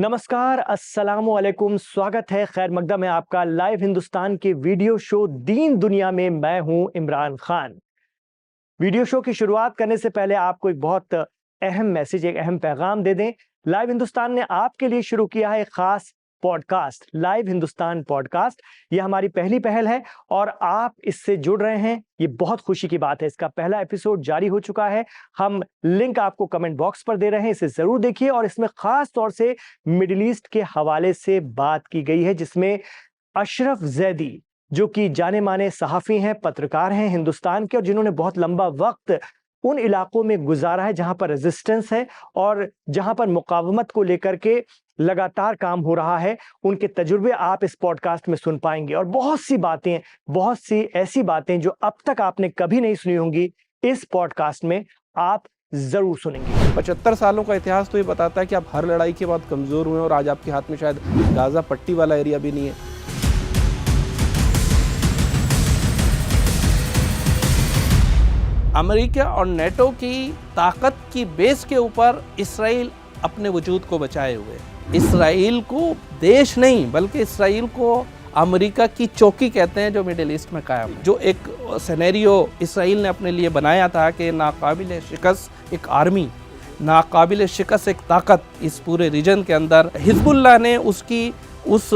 नमस्कार, अस्सलामु अलैकुम। स्वागत है खैर मकदम है आपका लाइव हिंदुस्तान के वीडियो शो दीन दुनिया में। मैं हूं इमरान खान। वीडियो शो की शुरुआत करने से पहले आपको एक बहुत अहम मैसेज, एक अहम पैगाम दे दें। लाइव हिंदुस्तान ने आपके लिए शुरू किया है एक खास पॉडकास्ट, लाइव हिंदुस्तान पॉडकास्ट। यह हमारी पहली पहल है और आप इससे जुड़ रहे हैं, ये बहुत खुशी की बात है। इसका पहला एपिसोड जारी हो चुका है। हम लिंक आपको कमेंट बॉक्स पर दे रहे हैं, इसे जरूर देखिए। और इसमें खास तौर से मिडिल ईस्ट के हवाले से बात की गई है, जिसमें अशरफ जैदी, जो कि जाने माने सहाफी हैं, पत्रकार हैं हिंदुस्तान के, और जिन्होंने बहुत लंबा वक्त उन इलाकों में गुजारा है जहां पर रेजिस्टेंस है और जहां पर मुकावमत को लेकर के लगातार काम हो रहा है, उनके तजुर्बे आप इस पॉडकास्ट में सुन पाएंगे। और बहुत सी बातें, बहुत सी ऐसी बातें जो अब तक आपने कभी नहीं सुनी होंगी, इस पॉडकास्ट में आप जरूर सुनेंगे। 75 सालों का इतिहास तो ये बताता है कि आप हर लड़ाई के बाद कमजोर हुए और आज आपके हाथ में शायद गाजा पट्टी वाला एरिया भी नहीं है। अमेरिका और नेटो की ताकत की बेस के ऊपर इसराइल अपने वजूद को बचाए हुए है। इसराइल को देश नहीं बल्कि इसराइल को अमेरिका की चौकी कहते हैं, जो मिडिल ईस्ट में कायम है। जो एक सिनेरियो इसराइल ने अपने लिए बनाया था कि नाकाबिल शिकस्त एक आर्मी, नाकाबिल शिकस्त एक ताकत इस पूरे रीजन के अंदर, हिजबुल्लाह ने उसकी उस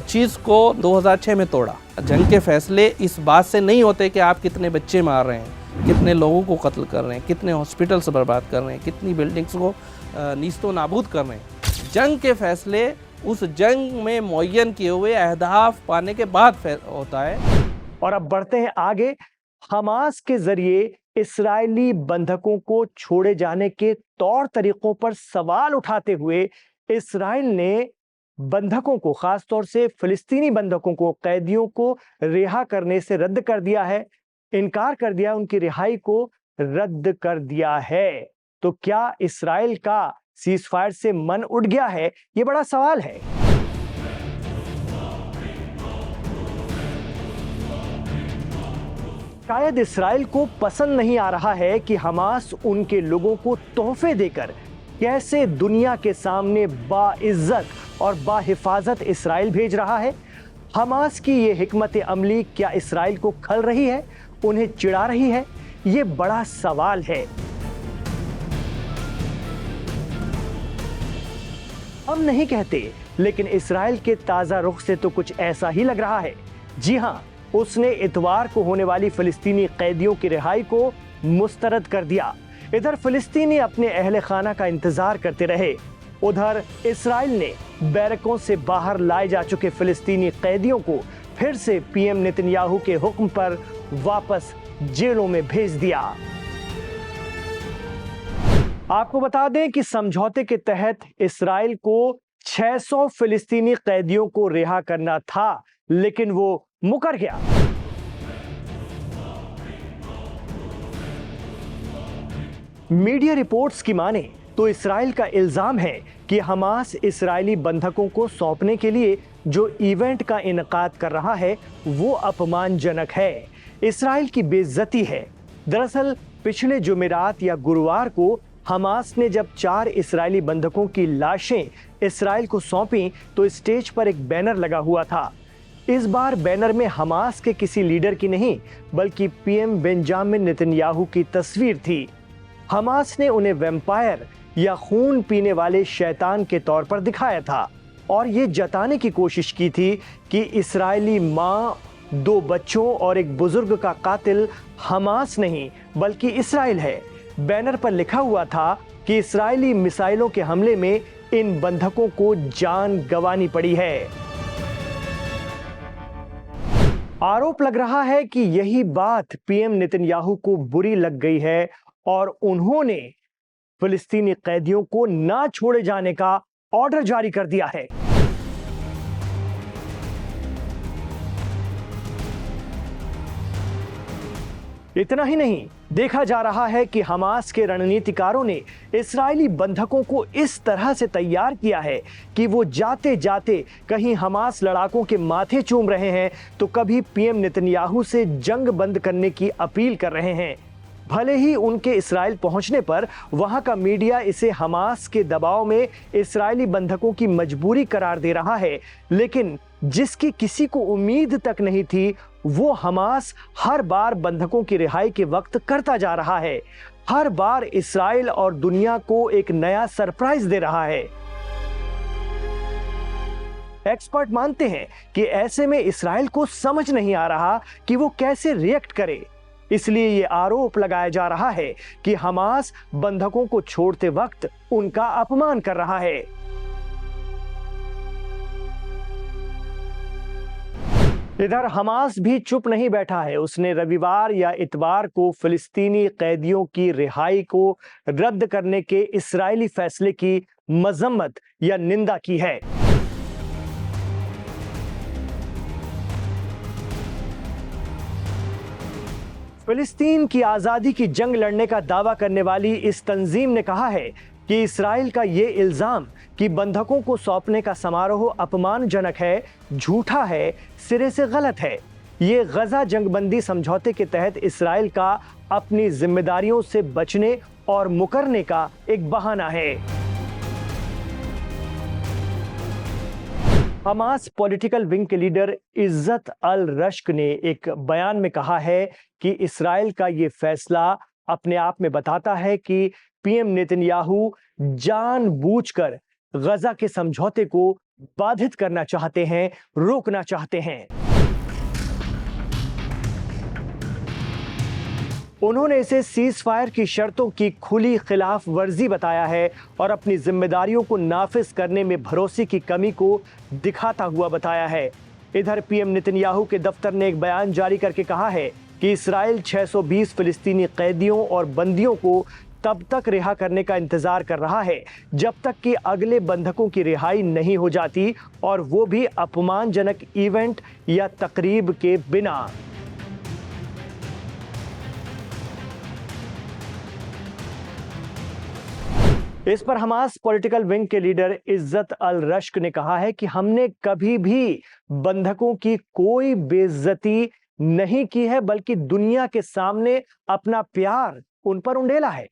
चीज़ को 2006 में तोड़ा। जंग के फैसले इस बात से नहीं होते कि आप कितने बच्चे मार रहे हैं, कितने लोगों को कत्ल कर रहे हैं, कितने हॉस्पिटल्स बर्बाद कर रहे हैं, कितनी बिल्डिंग्स को नीस्तो नाबूद कर रहे हैं। जंग के फैसले उस जंग में मुअय्यन किए हुए अहदाफ पाने के बाद होता है। और अब बढ़ते हैं आगे। हमास के जरिए इस्राएली बंधकों को छोड़े जाने के तौर तरीकों पर सवाल उठाते हुए इस्राएल ने बंधकों को, खासतौर से फिलिस्तीनी बंधकों को, कैदियों को रिहा करने से रद्द कर दिया है, इनकार कर दिया, उनकी रिहाई को रद्द कर दिया है। तो क्या इस्राएल का सीजफायर से मन उठ गया है? यह बड़ा सवाल है। शायद इस्राएल को पसंद नहीं आ रहा है कि हमास उनके लोगों को तोहफे देकर कैसे दुनिया के सामने बाइज्जत और बाहिफाजत इस्राएल भेज रहा है। हमास की यह हिकमत अमली क्या इस्राएल को खल रही है, उन्हें चिढ़ा रही है? यह बड़ा सवाल है। हम नहीं कहते, लेकिन इस्राएल के ताजा रुख से तो कुछ ऐसा ही लग रहा है। जी हां, उसने इतवार को होने वाली फिलिस्तीनी कैदियों की रिहाई को मुस्तरद कर दिया। इधर फिलिस्तीनी अपने अहले खाना का इंतजार करते रहे, उधर इस्राएल ने बैरकों से बाहर लाए जा चुके फिलिस्तीनी कैदियों को फिर से पीएम नेतन्याहू के हुक्म पर वापस जेलों में भेज दिया। आपको बता दें कि समझौते के तहत इस्राएल को 600 फिलिस्तीनी कैदियों को रिहा करना था, लेकिन वो मुकर गया। मीडिया रिपोर्ट्स की माने तो इस्राएल का इल्जाम है कि हमास इस्राएली बंधकों को सौंपने के लिए जो इवेंट का इनकाद कर रहा है वो अपमानजनक है, इस्राएल की बेइज्जती है। दरअसल पिछले जुमेरात या गुरुवार को हमास ने जब 4 इस्राएली बंधकों की लाशें इस्राएल को सौंपी तो स्टेज पर एक बैनर लगा हुआ था। इस बार बैनर में हमास के किसी लीडर की नहीं बल्कि पीएम बेंजामिन नेतन्याहू की तस्वीर थी। हमास ने उन्हें वैम्पायर या खून पीने वाले शैतान के तौर पर दिखाया था और ये जताने की कोशिश की थी कि इस्राएली माँ, 2 बच्चों और एक बुजुर्ग का कातिल हमास नहीं बल्कि इस्राएल है। बैनर पर लिखा हुआ था कि इस्राएली मिसाइलों के हमले में इन बंधकों को जान गंवानी पड़ी है। आरोप लग रहा है कि यही बात पीएम नेतन्याहू को बुरी लग गई है और उन्होंने फिलिस्तीनी कैदियों को ना छोड़े जाने का ऑर्डर जारी कर दिया है। इतना ही नहीं, देखा जा रहा है कि हमास के रणनीतिकारों ने इस्राएली बंधकों को इस तरह से तैयार किया है कि वो जाते जाते कहीं हमास लड़ाकों के माथे चूम रहे हैं तो कभी पीएम नेतन्याहू से जंग बंद करने की अपील कर रहे हैं। भले ही उनके इस्राएल पहुंचने पर वहां का मीडिया इसे हमास के दबाव में इस्राएली बंधकों की मजबूरी करार दे रहा है, लेकिन जिसकी किसी को उम्मीद तक नहीं थी वो हमास हर बार बंधकों की रिहाई के वक्त करता जा रहा है। हर बार इस्राएल और दुनिया को एक नया सरप्राइज दे रहा है। एक्सपर्ट मानते हैं कि ऐसे में इस्राएल को समझ नहीं आ रहा कि वो कैसे रिएक्ट करे। इसलिए ये आरोप लगाया जा रहा है कि हमास बंधकों को छोड़ते वक्त उनका अपमान कर रहा है। इधर हमास भी चुप नहीं बैठा है। उसने रविवार या इतवार को फिलिस्तीनी कैदियों की रिहाई को रद्द करने के इस्राएली फैसले की मजम्मत या निंदा की है। फिलिस्तीन की आजादी की जंग लड़ने का दावा करने वाली इस तंजीम ने कहा है कि इस्राएल का ये इल्जाम कि बंधकों को सौंपने का समारोह अपमानजनक है, झूठा है, सिरे से गलत है। ये गजा जंगबंदी समझौते के तहत इस्राएल का अपनी जिम्मेदारियों से बचने और मुकरने का एक बहाना है। हमास पॉलिटिकल विंग के लीडर इज्जत अल रश्क ने एक बयान में कहा है कि इस्राएल का ये फैसला अपने आप में बताता है कि पीएम नेतन्याहू जानबूझकर गजा के समझौते को बाधित करना चाहते हैं, रोकना चाहते हैं। उन्होंने इसे सीज फायर की शर्तों की खुली खिलाफ वर्जी बताया है और अपनी जिम्मेदारियों को नाफिज करने में भरोसे की कमी को दिखाता हुआ बताया है। इधर पीएम नेतन्याहू के दफ्तर ने एक बयान जारी करके कहा है कि इस्राएल 620 फिलिस्तीनी कैदियों और बंदियों को तब तक रिहा करने का इंतजार कर रहा है जब तक कि अगले बंधकों की रिहाई नहीं हो जाती, और वो भी अपमानजनक इवेंट या तकरीब के बिना। इस पर हमास पॉलिटिकल विंग के लीडर इज्जत अल रश्क ने कहा है कि हमने कभी भी बंधकों की कोई बेइज्जती नहीं की है, बल्कि दुनिया के सामने अपना प्यार उन पर उंडेला है।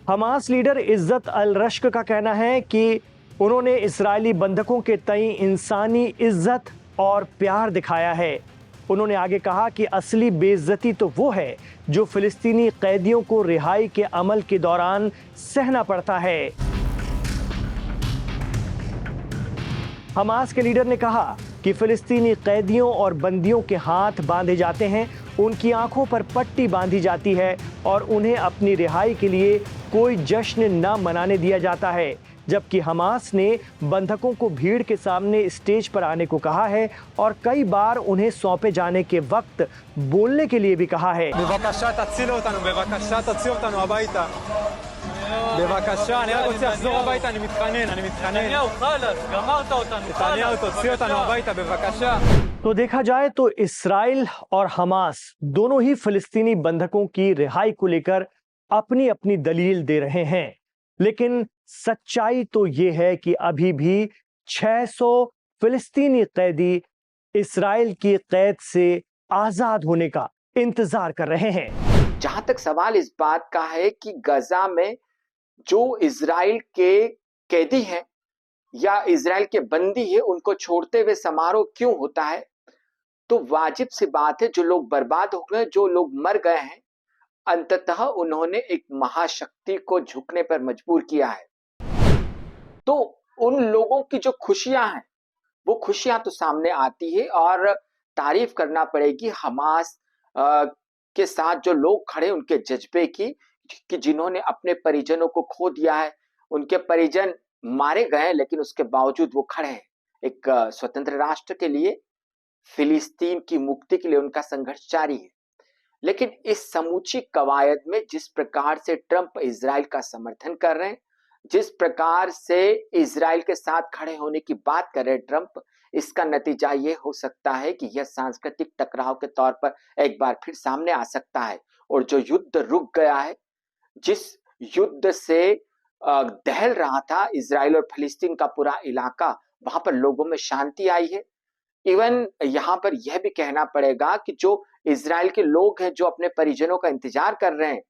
हमास लीडर इज्जत अल रश्क का कहना है कि उन्होंने इस्राएली बंधकों के तई इंसानी इज्जत और प्यार दिखाया है। उन्होंने आगे कहा कि असली बेइज्जती तो वो है जो फिलिस्तीनी कैदियों को रिहाई के अमल के दौरान सहना पड़ता है। हमास के लीडर ने कहा कि फिलिस्तीनी कैदियों और बंदियों के हाथ बांधे जाते हैं, उनकी आंखों पर पट्टी बांधी जाती है और उन्हें अपनी रिहाई के लिए कोई जश्न न मनाने दिया जाता है, जबकि हमास ने बंधकों को भीड़ के सामने स्टेज पर आने को कहा है और कई बार उन्हें सौंपे जाने के वक्त बोलने के लिए भी कहा है। तो देखा जाए तो इस्राएल और हमास दोनों ही फिलिस्तीनी बंधकों की रिहाई को लेकर अपनी अपनी दलील दे रहे हैं, लेकिन सच्चाई तो यह है कि अभी भी 600 फिलिस्तीनी कैदी इस्राएल की कैद से आजाद होने का इंतजार कर रहे हैं। जहां तक सवाल इस बात का है कि गजा में जो इजराइल के कैदी हैं या इजराइल के बंदी है, उनको छोड़ते हुए समारोह क्यों होता है, तो वाजिब सी बात है, जो लोग बर्बाद हो गए, जो लोग मर गए हैं, अंततः उन्होंने एक महाशक्ति को झुकने पर मजबूर किया है। तो उन लोगों की जो खुशियां हैं, वो खुशियां तो सामने आती है और तारीफ करना पड़ेगी हमास के साथ जो लोग खड़े, उनके जज्बे की, कि जिन्होंने अपने परिजनों को खो दिया है, उनके परिजन मारे गए, लेकिन उसके बावजूद वो खड़े हैं एक स्वतंत्र राष्ट्र के लिए। फिलिस्तीन की मुक्ति के लिए उनका संघर्ष जारी है। लेकिन इस समूची कवायद में जिस प्रकार से ट्रंप इजराइल का समर्थन कर रहे हैं, जिस प्रकार से इजराइल के साथ खड़े होने की बात कर रहे हैं ट्रंप, इसका नतीजा ये हो सकता है कि यह सांस्कृतिक टकराव के तौर पर एक बार फिर सामने आ सकता है, और जो युद्ध रुक गया है, जिस युद्ध से दहल रहा था इजराइल और फिलिस्तीन का पूरा इलाका, वहां पर लोगों में शांति आई है, इवन यहाँ पर यह भी कहना पड़ेगा कि जो इजराइल के लोग हैं जो अपने परिजनों का इंतजार कर रहे हैं,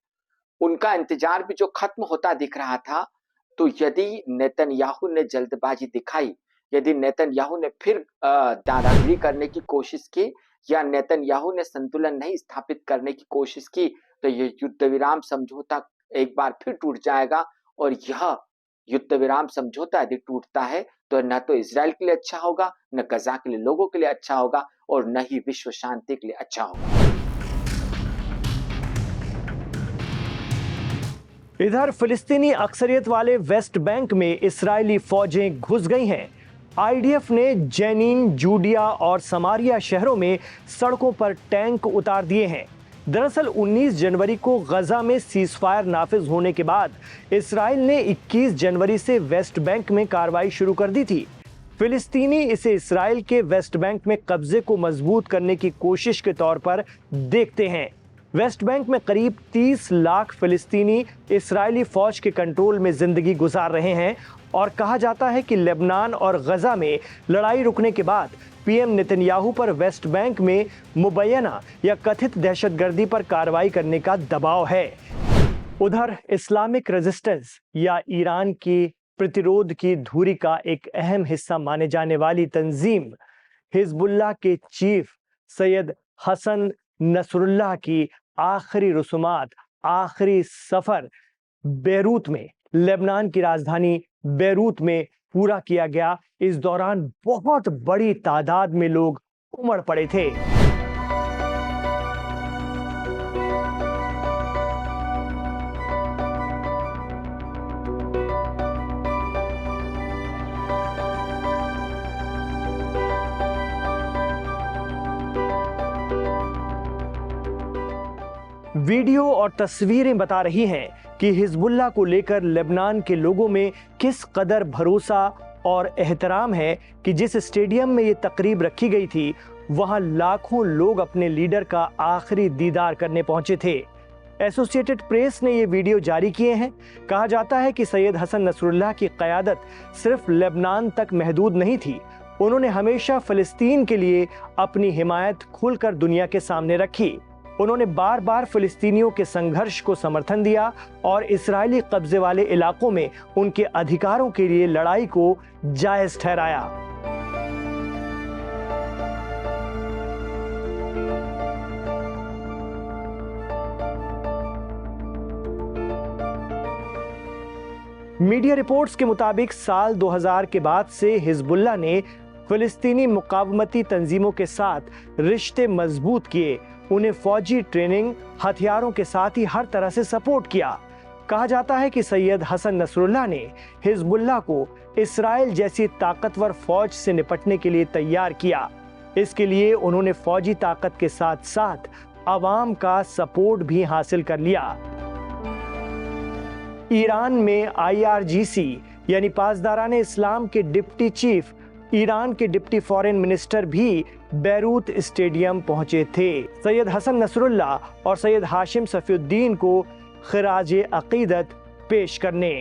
उनका इंतजार भी जो खत्म होता दिख रहा था। तो यदि नेतन्याहू ने जल्दबाजी दिखाई, यदि नेतन्याहू ने फिर दादागिरी करने की कोशिश की, या नेतन्याहू ने संतुलन नहीं स्थापित करने की कोशिश की, तो ये युद्ध विराम समझौता एक बार फिर टूट जाएगा। और यह युद्ध विराम समझौता यदि टूटता है तो न तो इजराइल के लिए अच्छा होगा, न गजा के लिए लोगों के लिए अच्छा होगा, और न ही विश्व शांति के लिए अच्छा होगा। इधर फिलिस्तीनी अक्सरियत वाले वेस्ट बैंक में इस्राएली फौजें घुस गई हैं। आईडीएफ ने जेनिन, जूडिया और समारिया शहरों में सड़कों पर टैंक उतार दिए हैं। दरअसल 19 जनवरी को गजा में सीजफायर नाफिज होने के बाद इस्राएल ने 21 जनवरी से वेस्ट बैंक में कार्रवाई शुरू कर दी थी। फिलिस्तीनी इसे इस्राएल के वेस्ट बैंक में कब्जे को मजबूत करने की कोशिश के तौर पर देखते हैं। वेस्ट बैंक में करीब 30 लाख फिलिस्तीनी इस्राएली फौज के कंट्रोल में जिंदगी गुजार रहे हैं और कहा जाता है कि लेबनान और गजा में लड़ाई रुकने के बाद पीएम नेतन्याहू पर वेस्ट बैंक में मुबैना या कथित दहशतगर्दी पर कार्रवाई करने का दबाव है। उधर इस्लामिक रेजिस्टेंस या ईरान की प्रतिरोध की धुरी का एक अहम हिस्सा माने जाने वाली तंजीम हिजबुल्लाह के चीफ सैयद हसन नसरुल्लाह की आखिरी रसूमात, आखिरी सफर बेरूत में, लेबनान की राजधानी बेरूत में पूरा किया गया। इस दौरान बहुत बड़ी तादाद में लोग उमड़ पड़े थे। वीडियो और तस्वीरें बता रही हैं कि हिजबुल्लाह को लेकर लेबनान के लोगों में किस कदर भरोसा और एहतराम है कि जिस स्टेडियम में ये तकरीब रखी गई थी वहां लाखों लोग अपने लीडर का आखिरी दीदार करने पहुंचे थे। एसोसिएटेड प्रेस ने ये वीडियो जारी किए हैं। कहा जाता है कि सैयद हसन नसरुल्लाह की क़यादत सिर्फ लेबनान तक महदूद नहीं थी, उन्होंने हमेशा फ़लस्तीन के लिए अपनी हिमायत खुलकर दुनिया के सामने रखी। उन्होंने बार बार फिलिस्तीनियों के संघर्ष को समर्थन दिया और इस्राएली कब्जे वाले इलाकों में उनके अधिकारों के लिए लड़ाई को जायज ठहराया। मीडिया रिपोर्ट्स के मुताबिक साल 2000 के बाद से हिजबुल्लाह ने फिलिस्तीनी मुकावमती तंजीमों के साथ रिश्ते मजबूत किए, उन्हें फौजी ट्रेनिंग, हथियारों के साथ ही हर तरह से सपोर्ट किया। कहा जाता है कि सैयद हसन नसरुल्लाह ने हिजबुल्लाह को इस्राएल जैसी ताकतवर फौज से निपटने के लिए तैयार किया। इसके लिए उन्होंने फौजी ताकत के साथ साथ आवाम का सपोर्ट भी हासिल कर लिया। ईरान में IRGC यानी पासदारान इस्लाम के डिप्टी चीफ, ईरान के डिप्टी फॉरेन मिनिस्टर भी बेरूत स्टेडियम पहुंचे थे सैयद हसन नसरुल्लाह और सैयद हाशिम सफीउद्दीन को खिराजे अकीदत पेश करने।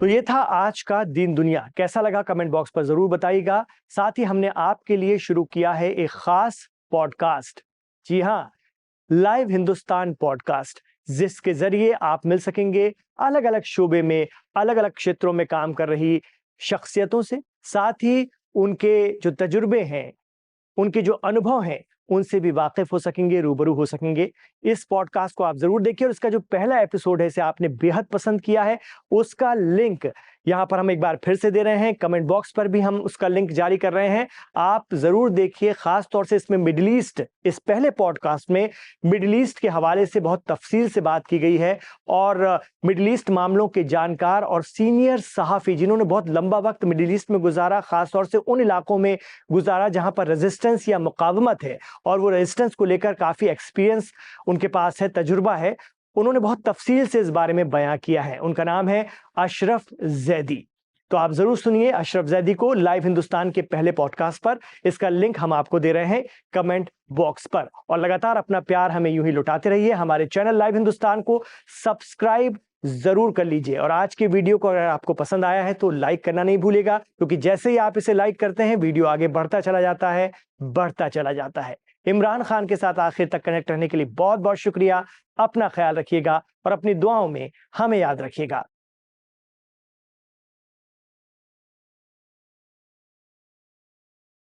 तो ये था आज का दीन दुनिया। कैसा लगा कमेंट बॉक्स पर जरूर बताइएगा। साथ ही हमने आपके लिए शुरू किया है एक खास पॉडकास्ट, जी हाँ, लाइव हिंदुस्तान पॉडकास्ट, जिसके जरिए आप मिल सकेंगे अलग अलग शोबे में, अलग अलग क्षेत्रों में काम कर रही शख्सियतों से, साथ ही उनके जो तजुर्बे हैं, उनके जो अनुभव हैं, उनसे भी वाकिफ हो सकेंगे, रूबरू हो सकेंगे। इस पॉडकास्ट को आप जरूर देखिए और इसका जो पहला एपिसोड है, इसे आपने बेहद पसंद किया है, उसका लिंक यहां पर हम एक बार फिर से दे रहे हैं। कमेंट बॉक्स पर भी हम उसका लिंक जारी कर रहे हैं, आप जरूर देखिए। खास तौर से इसमें मिडिल ईस्ट, इस पहले पॉडकास्ट में मिडिल ईस्ट के हवाले से बहुत तफसील से बात की गई है और मिडिल ईस्ट मामलों के जानकार और सीनियर सहाफी, जिन्होंने बहुत लंबा वक्त मिडिल ईस्ट में गुजारा, खास तौर से उन इलाकों में गुजारा जहां पर रेजिस्टेंस या मुकावमत है और वो रेजिस्टेंस को लेकर काफी एक्सपीरियंस उनके पास है, तजुर्बा है, उन्होंने बहुत तफसील से इस बारे में बयां किया है। उनका नाम है अशरफ जैदी। तो आप जरूर सुनिए अशरफ जैदी को लाइव हिंदुस्तान के पहले पॉडकास्ट पर। इसका लिंक हम आपको दे रहे हैं कमेंट बॉक्स पर। और लगातार अपना प्यार हमें यूं ही लुटाते रहिए। हमारे चैनल लाइव हिंदुस्तान को सब्सक्राइब जरूर कर लीजिए और आज के वीडियो को अगर आपको पसंद आया है तो लाइक करना नहीं भूलिएगा, क्योंकि जैसे ही आप इसे लाइक करते हैं वीडियो आगे बढ़ता चला जाता है, बढ़ता चला जाता है। इमरान खान के साथ आखिर तक कनेक्ट रहने के लिए बहुत बहुत शुक्रिया। अपना ख्याल रखिएगा और अपनी दुआओं में हमें याद रखिएगा।